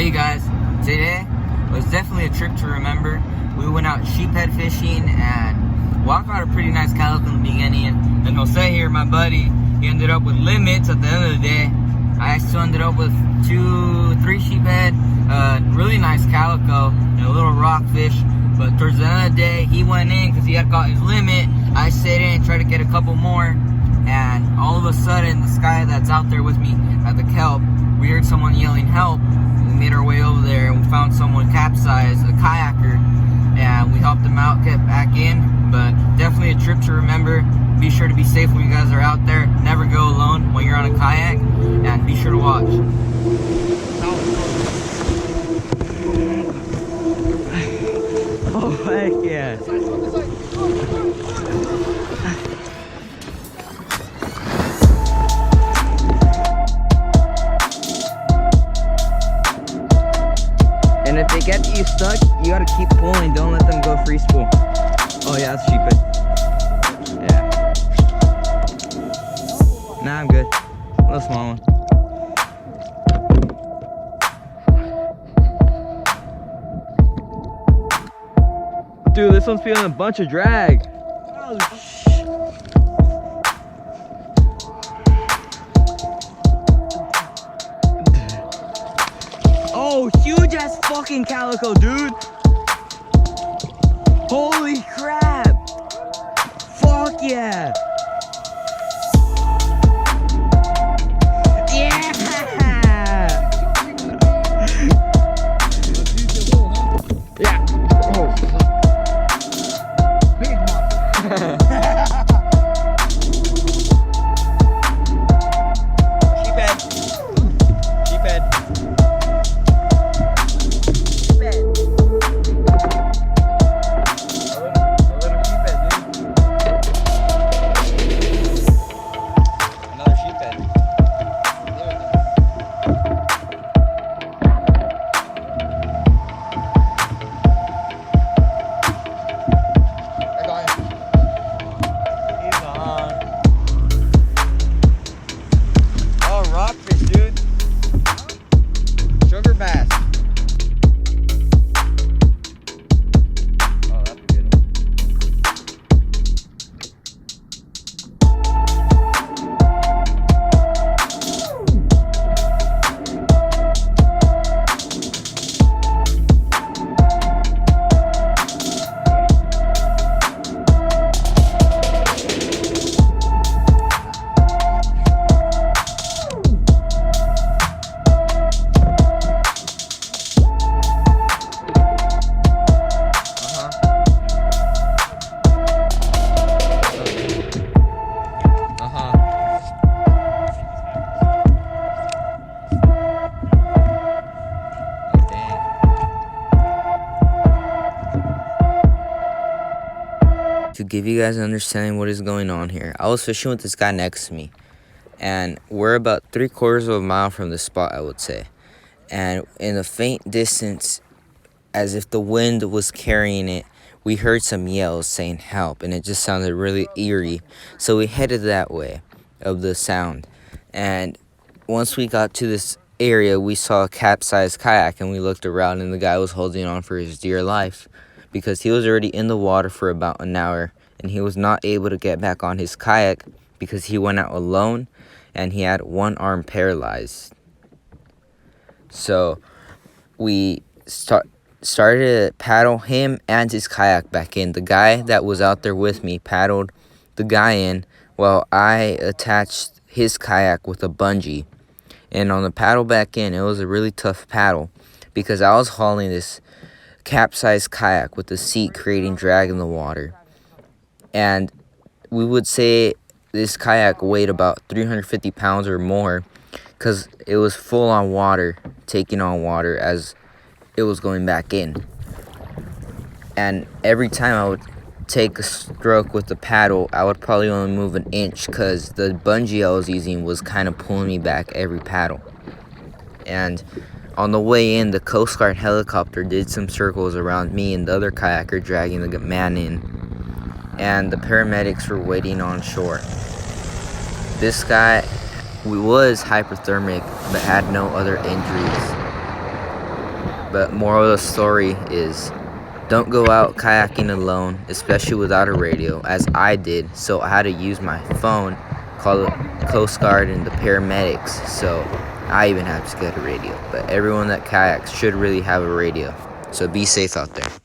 Hey guys, today was definitely a trip to remember. We went out sheephead fishing and walked out a pretty nice calico in the beginning. And Jose here, my buddy, he ended up with limits at the end of the day. I still ended up with 2-3 sheephead, really nice calico, and a little rockfish. But towards the end of the day, he went in because he had got his limit. I stayed in and tried to get a couple more. And all of a sudden, this guy that's out there with me at the kelp, we heard someone yelling help. We made our way over there and we found someone capsized, a kayaker, and we helped him out, get back in. But definitely a trip to remember. Be sure to be safe when you guys are out there. Never go alone when you're on a kayak, and be sure to watch. Oh, heck yeah. And if they get you stuck, you gotta keep pulling. Don't let them go free spool. Oh yeah, that's sheephead. Yeah. Nah, I'm good. A little small one. Dude, this one's feeling a bunch of drag. Oh, huge ass fucking calico, dude. Holy crap. Fuck yeah. Yeah. Yeah. Oh, fuck. Sheephead. Sheephead. To give you guys an understanding what is going on here, I was fishing with this guy next to me, and we're about 3/4 of a mile from the spot, I would say. And in a faint distance, as if the wind was carrying it, we heard some yells saying help, and it just sounded really eerie. So we headed that way of the sound. And once we got to this area, we saw a capsized kayak, and we looked around, and the guy was holding on for his dear life because he was already in the water for about an hour, and he was not able to get back on his kayak because he went out alone and he had one arm paralyzed. So we started to paddle him and his kayak back in. The guy that was out there with me paddled the guy in while I attached his kayak with a bungee. And on the paddle back in, it was a really tough paddle because I was hauling this capsized kayak with the seat creating drag in the water. And we would say this kayak weighed about 350 pounds or more because it was full on water, taking on water as it was going back in. And every time I would take a stroke with the paddle, I would probably only move an inch because the bungee I was using was kind of pulling me back every paddle. And on the way in, the Coast Guard helicopter did some circles around me and the other kayaker dragging the man in, and the paramedics were waiting on shore. This guy was hypothermic but had no other injuries. But moral of the story is don't go out kayaking alone, especially without a radio, as I did. So I had to use my phone, call the Coast Guard and the paramedics. So I even have to get a radio. But everyone that kayaks should really have a radio. So be safe out there.